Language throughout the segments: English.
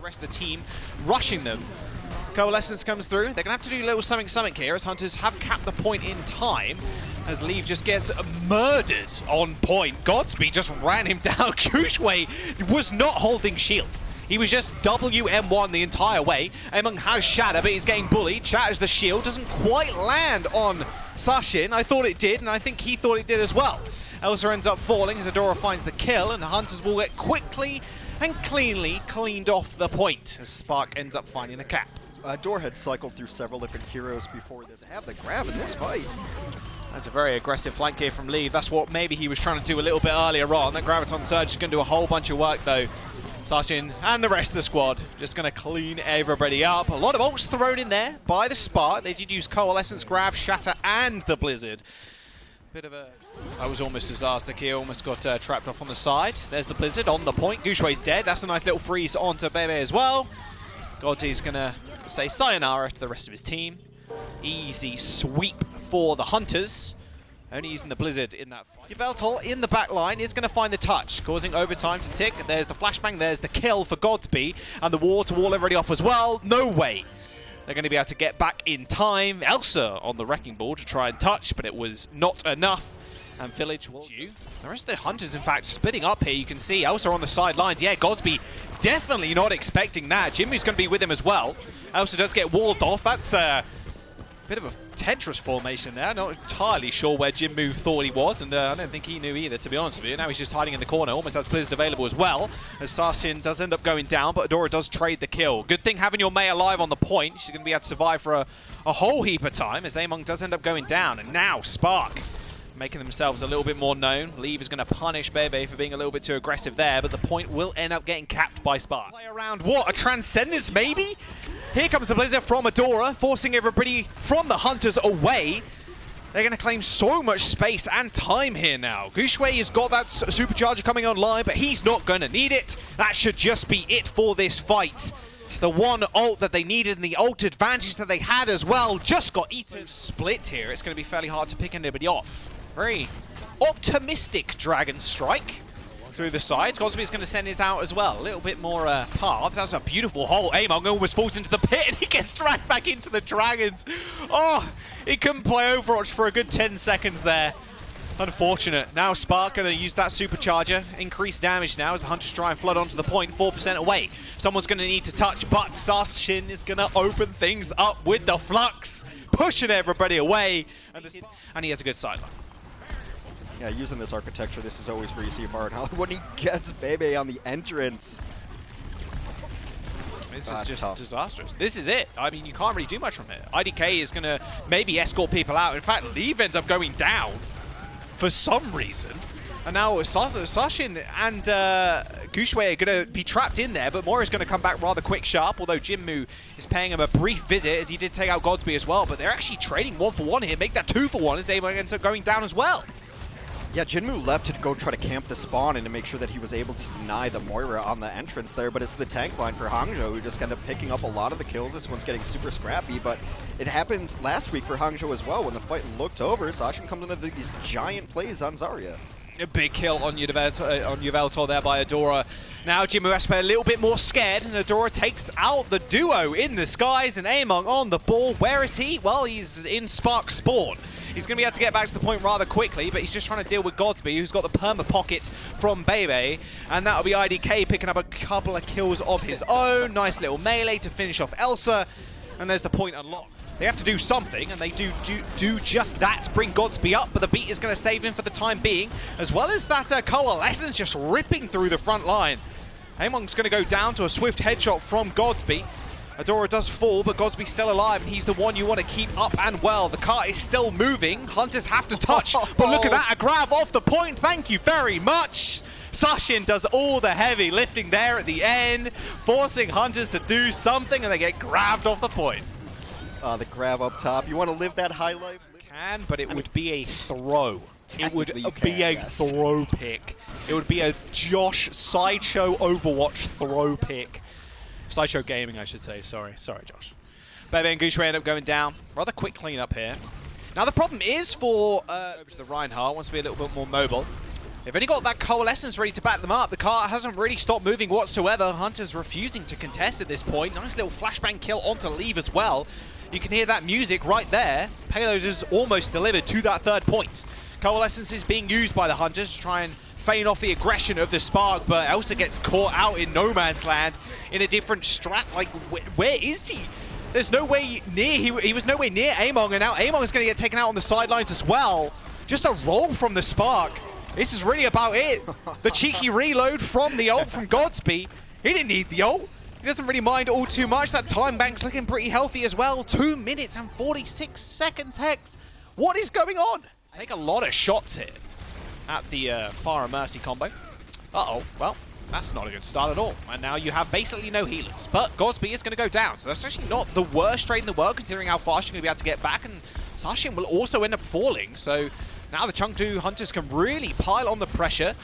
rest of the team rushing them. Coalescence comes through. They're going to have to do a little something here as Hunters have capped the point in time. As Leave just gets murdered on point. Godsby just ran him down. Guangzhou was not holding shield. He was just WM1 the entire way. Among has Shatter, but he's getting bullied. Shatters the shield. Doesn't quite land on Sashin. I thought it did, and I think he thought it did as well. Elsa ends up falling as Adora finds the kill, and the Hunters will get quickly and cleanly cleaned off the point as Spark ends up finding the cap. Adora had cycled through several different heroes before this. Have the grab in this fight. That's a very aggressive flank here from Leave. That's what maybe he was trying to do a little bit earlier on. That Graviton Surge is going to do a whole bunch of work though. Sashin and the rest of the squad just going to clean everybody up. A lot of ults thrown in there by the Spark. They did use Coalescence, Grav, Shatter, and the Blizzard. Bit of a... That was almost disaster here. Almost got trapped off on the side. There's the Blizzard on the point. Guangzhou's dead. That's a nice little freeze onto Bebe as well. Godsy's going to say sayonara to the rest of his team. Easy sweep for the Hunters. Only using the Blizzard in that fight. Yveltal in the back line is going to find the touch, causing overtime to tick. There's the flashbang, there's the kill for Godsby, and the wall-to-wall already off as well. No way they're going to be able to get back in time. Elsa on the Wrecking Ball to try and touch, but it was not enough. And Village will... The rest of the Hunters, in fact, splitting up here. You can see Elsa on the sidelines. Yeah, Godsby definitely not expecting that. Jinmu's going to be with him as well. Elsa does get walled off. That's a bit of a Tetris formation there. Not entirely sure where Jinmu thought he was, and I don't think he knew either, to be honest with you. Now he's just hiding in the corner. Almost has Blizzard available as well, as Sashin does end up going down, but Adora does trade the kill. Good thing having your Mei alive on the point. She's going to be able to survive for a whole heap of time, as Among does end up going down. And now Spark making themselves a little bit more known. Leave is going to punish Bebe for being a little bit too aggressive there, but the point will end up getting capped by Spark. Play around what? A Transcendence maybe? Here comes the Blizzard from Adora, forcing everybody from the Hunters away. They're going to claim so much space and time here now. Guangzhou has got that supercharger coming online, but he's not going to need it. That should just be it for this fight. The one ult that they needed and the ult advantage that they had as well just got eaten. Split here. It's going to be fairly hard to pick anybody off. Very optimistic Dragon Strike through the sides. Godsby's going to send his out as well. A little bit more path. That's a beautiful hole. Among almost falls into the pit and he gets dragged back into the Dragons. Oh, he couldn't play Overwatch for a good 10 seconds there. Unfortunate. Now Spark going to use that supercharger. Increased damage now as the Hunters try and flood onto the point. 4% away. Someone's going to need to touch, but Sashin is going to open things up with the Flux, pushing everybody away. And he has a good sideline. Yeah, using this architecture, this is always where you see Martin when he gets Bebe on the entrance. This is just tough. Disastrous. This is it. I mean, you can't really do much from here. IDK is going to maybe escort people out. In fact, Leave ends up going down for some reason. And now Sashin and Guangzhou are going to be trapped in there, but Mori's going to come back rather quick sharp, although Jinmu is paying him a brief visit as he did take out Godsby as well. But they're actually trading 1-for-1 here, make that 2-for-1 as they ends up going down as well. Yeah, Jinmu left to go try to camp the spawn and to make sure that he was able to deny the Moira on the entrance there, but it's the tank line for Hangzhou who just end up picking up a lot of the kills. This one's getting super scrappy, but it happened last week for Hangzhou as well when the fight looked over. Sashin comes into these giant plays on Zarya. A big kill on Yveltal there by Adora. Now Jinmu has to play a little bit more scared, and Adora takes out the duo in the skies, and Among on the ball. Where is he? Well, he's in Spark spawn. He's going to be able to get back to the point rather quickly, but he's just trying to deal with Godsby, who's got the perma pocket from Bebe, and that'll be IDK picking up a couple of kills of his own. Nice little melee to finish off Elsa, and there's the point unlocked. They have to do something, and they do just that, bring Godsby up, but the beat is going to save him for the time being, as well as that Coalescence just ripping through the front line. Among's going to go down to a swift headshot from Godsby. Adora does fall, but Godsby's still alive, and he's the one you want to keep up and well. The car is still moving. Hunters have to touch, but look at that, a grab off the point. Thank you very much. Sashin does all the heavy lifting there at the end, forcing Hunters to do something, and they get grabbed off the point. The grab up top. You want to live that high life? Can, but it would be a throw. It would be a throw pick. It would be a Josh Sideshow Overwatch throw pick. Sideshow Gaming, I should say. Sorry, Josh. Bebe and Guangzhou end up going down. Rather quick cleanup here. Now the problem is for over to the Reinhardt, wants to be a little bit more mobile. They've only got that Coalescence ready to back them up. The car hasn't really stopped moving whatsoever. Hunters refusing to contest at this point. Nice little flashbang kill onto Leave as well. You can hear that music right there. Payload is almost delivered to that third point. Coalescence is being used by the Hunters to try and feign off the aggression of the Spark, but Elsa gets caught out in no man's land in a different strat. Like, where is he? There's no way near, he was nowhere near Among, and now Among is going to get taken out on the sidelines as well. Just a roll from the Spark. This is really about it. The cheeky reload from the ult from Godsby. He didn't need the ult. He doesn't really mind all too much. That time bank's looking pretty healthy as well. 2 minutes and 46 seconds, Hex. What is going on? Take a lot of shots here at the Pharah Mercy combo. Uh-oh, well, that's not a good start at all. And now you have basically no healers. But Godsby is going to go down, so that's actually not the worst trade in the world considering how fast you're going to be able to get back. And Sashin will also end up falling, so now the Chengdu Hunters can really pile on the pressure.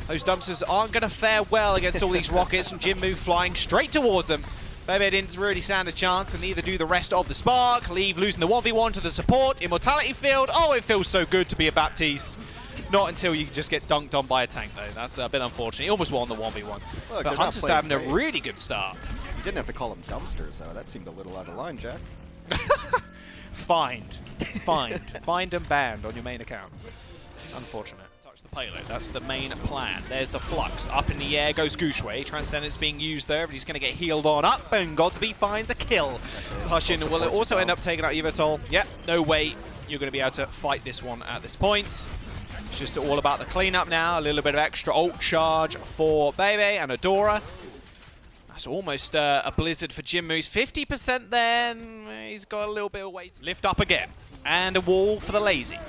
Those dumpsters aren't going to fare well against all these rockets, and Jinmu flying straight towards them. Bebe didn't really stand a chance, and neither do the rest of the Spark. Leave losing the 1v1 to the support. Immortality field. Oh, it feels so good to be a Baptiste. Not until you just get dunked on by a tank, though. That's a bit unfortunate. He almost won the 1v1. Look, but Hunters having a really good start. You didn't have to call them dumpsters, though. That seemed a little out of line, Jack. Find and banned on your main account. Unfortunate. Touch the payload. That's the main plan. There's the Flux. Up in the air goes Gushue. Transcendence being used there, but he's going to get healed on up, and Godsby finds a kill. Hushin will also end up taking out Yvetol. Yep, no way you're going to be able to fight this one at this point. It's just all about the cleanup now. A little bit of extra ult charge for Bebe and Adora. That's almost a blizzard for Jinmu. He's 50% then. He's got a little bit of weight. Lift up again. And a wall for the Lazy.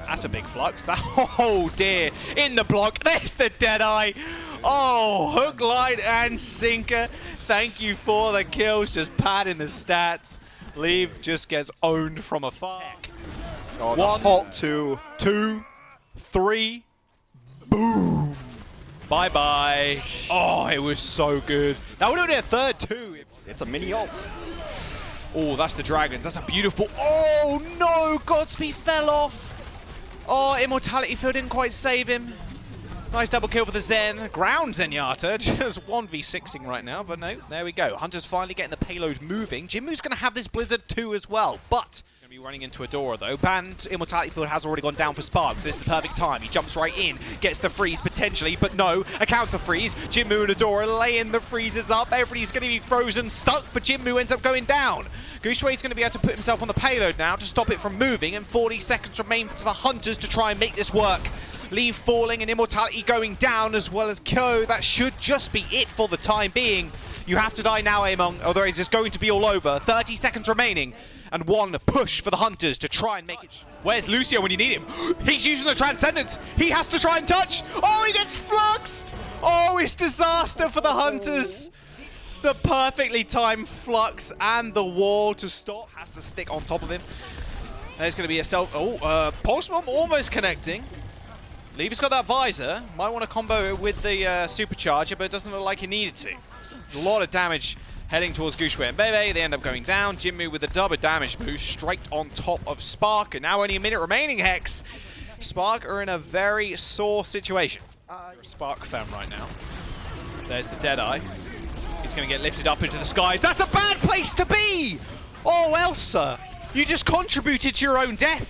That's a big flux. Oh dear. In the block. There's the Deadeye. Oh, hook, line, and sinker. Thank you for the kills. Just padding the stats. Leave just gets owned from afar. Oh, the halt 2. 2, 3. Boom. Bye-bye. Oh, it was so good. That would have been a third too. It's a mini ult. Oh, that's the Dragons. That's a beautiful... Oh, no! Godsby fell off. Oh, Immortality Field didn't quite save him. Nice double kill for the Zen. Ground Zenyatta. Just 1v6ing right now, but no. There we go. Hunter's finally getting the payload moving. Jinmu's going to have this Blizzard too as well, but... be running into Adora though. Banned Immortality Field has already gone down for Spark, so this is the perfect time. He jumps right in, gets the freeze potentially, but no, a counter freeze. Jinmu and Adora laying the freezes up. Everybody's going to be frozen, stuck, but Jinmu ends up going down. Gushue's going to be able to put himself on the payload now to stop it from moving, and 40 seconds remain for the Hunters to try and make this work. Leave falling and Immortality going down as well as Kyo. That should just be it for the time being. You have to die now, Among, otherwise it's going to be all over. 30 seconds remaining. And one push for the Hunters to try and make it. Where's Lucio when you need him? He's using the Transcendence. He has to try and touch. Oh, he gets fluxed. Oh, it's disaster for the Hunters. The perfectly timed flux and the wall to stop. Has to stick on top of him. There's going to be a self... Oh, Pulse Bomb almost connecting. Levy's got that visor. Might want to combo it with the supercharger, but it doesn't look like he needed to. A lot of damage heading towards Gushue and Bebe. They end up going down. Jinmu with a double damage boost straight on top of Spark. And now only a minute remaining, Hex. Spark are in a very sore situation. You're a Spark fan right now. There's the Deadeye. He's going to get lifted up into the skies. That's a bad place to be! Oh, Elsa, you just contributed to your own death.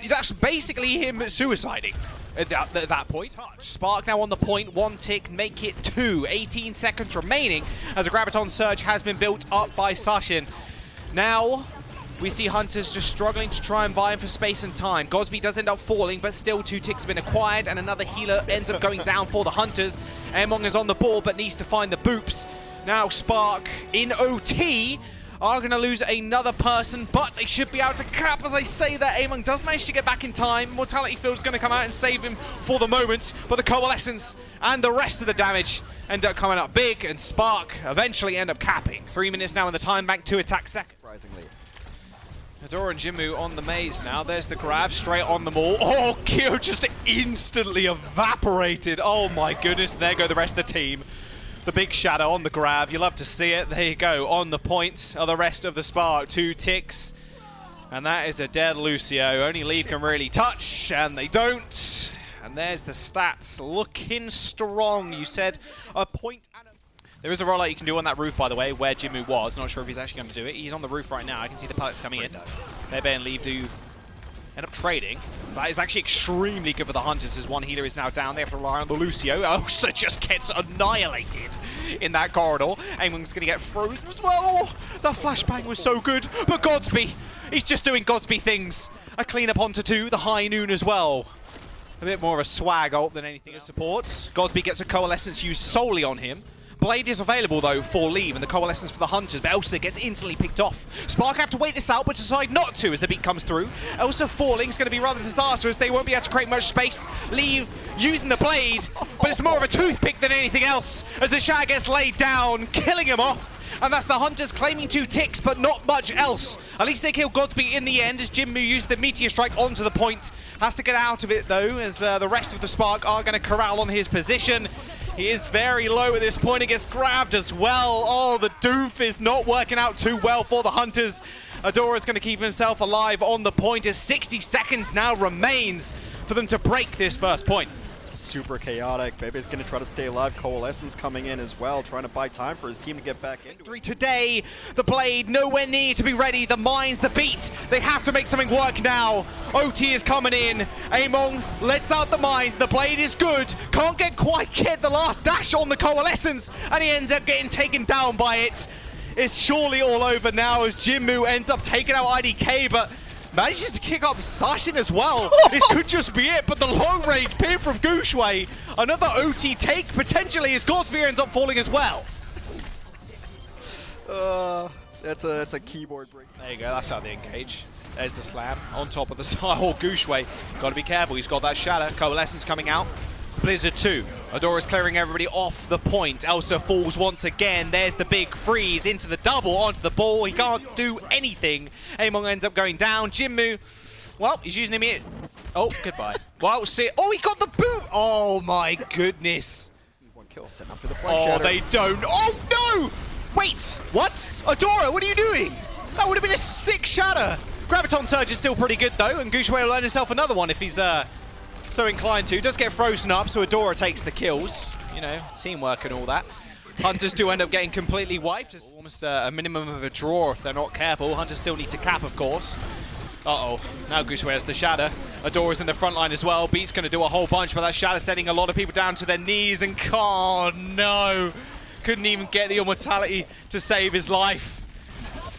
That's basically him suiciding. At that point. Spark now on the point, 1 tick, make it 2. 18 seconds remaining as a Graviton Surge has been built up by Sashin. Now, we see Hunters just struggling to try and vie for space and time. Godsby does end up falling, but still 2 ticks have been acquired, and another healer ends up going down for the Hunters. Among is on the ball, but needs to find the boops. Now Spark in OT are going to lose another person, but they should be able to cap. As I say that, Among does manage to get back in time. Mortality Field's going to come out and save him for the moment, but the Coalescence and the rest of the damage end up coming up big, and Spark eventually end up capping. 3 minutes now in the time bank, 2 attacks second. Surprisingly. Adora and Jinmu on the maze now. There's the grab straight on them all. Oh, Kyo just instantly evaporated. Oh my goodness, there go the rest of the team. The big shadow on the grab. You love to see it. There you go. On the point are the rest of the Spark. 2 ticks. And that is a dead Lucio. Only Leave can really touch, and they don't. And And there's the stats, looking strong. You said a point and a... There is a rollout you can do on that roof, by the way, where Jinmu was. Not sure if he's actually going to do it. He's on the roof right now. I can see the pellets coming in. Bebe and Leave do end up trading. That is actually extremely good for the Hunters, as one healer is now down. They have to rely on the Lucio. Osa just gets annihilated in that corridor. Aiming's going to get frozen as well. Oh, that flashbang was so good. But Godsby, he's just doing Godsby things. A clean up onto 2, the High Noon as well. A bit more of a swag ult than anything it supports. Godsby gets a Coalescence used solely on him. Blade is available though for Leave and the Coalescence for the Hunters, but Elsa gets instantly picked off. Spark have to wait this out, but decide not to as the beat comes through. Elsa falling is going to be rather disastrous. They won't be able to create much space. Leave using the Blade, but it's more of a toothpick than anything else as the Shag gets laid down, killing him off. And that's the Hunters claiming 2 ticks, but not much else. At least they kill Godsby in the end as Jinmu used the Meteor Strike onto the point. Has to get out of it though, as the rest of the Spark are going to corral on his position. He is very low at this point. He gets grabbed as well. Oh, the Doomf is not working out too well for the Hunters. Adora's going to keep himself alive on the point as 60 seconds now remains for them to break this first point. Super chaotic. Bebe's going to try to stay alive. Coalescence coming in as well, trying to buy time for his team to get back into it. Today, the Blade nowhere near to be ready. The Mines, the beat. They have to make something work now. OT is coming in. Among lets out the Mines. The Blade is good. Can't get the last dash on the Coalescence, and he ends up getting taken down by it. It's surely all over now as Jinmu ends up taking out IDK, but manages to kick up Sashin as well. This could just be it, but the long-range pin from Guangzhou. Another OT take, potentially, as Godsby ends up falling as well. That's a keyboard break. There you go, that's how they engage. There's the slam on top of the side. Oh, Guangzhou, got to be careful. He's got that shatter. Coalescence coming out. Blizzard 2. Adora's clearing everybody off the point. Elsa falls once again. There's the big freeze into the double onto the ball. He can't do anything. Among ends up going down. Jinmu, well, he's using him here. Oh, goodbye. Well, see. Oh, he got the boot. Oh, my goodness. 1 kill set up for the flank Oh, shatter. they don't. Oh, no! Wait, what? Adora, what are you doing? That would have been a sick shatter. Graviton Surge is still pretty good, though, and Guangzhou will learn himself another one if he's so inclined to. Does get frozen up, so Adora takes the kills. You know, teamwork and all that. Hunters do end up getting completely wiped. It's almost a minimum of a draw if they're not careful. Hunters still need to cap, of course. Uh-oh. Now Guangzhou has the shatter. Adora's in the front line as well. Beat's going to do a whole bunch, but that shatter sending a lot of people down to their knees. And, oh, no. Couldn't even get the immortality to save his life.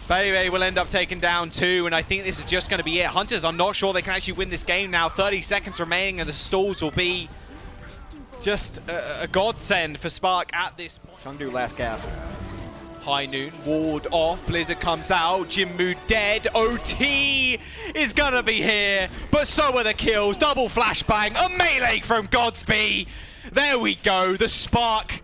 Bebe will end up taking down 2, and I think this is just going to be it. Hunters, I'm not sure they can actually win this game now. 30 seconds remaining, and the stalls will be just a godsend for Spark at this point. Chengdu last gasp. High Noon, ward off, Blizzard comes out, Jinmu dead, OT is going to be here, but so are the kills. Double flashbang, a melee from Godsby. There we go, the Spark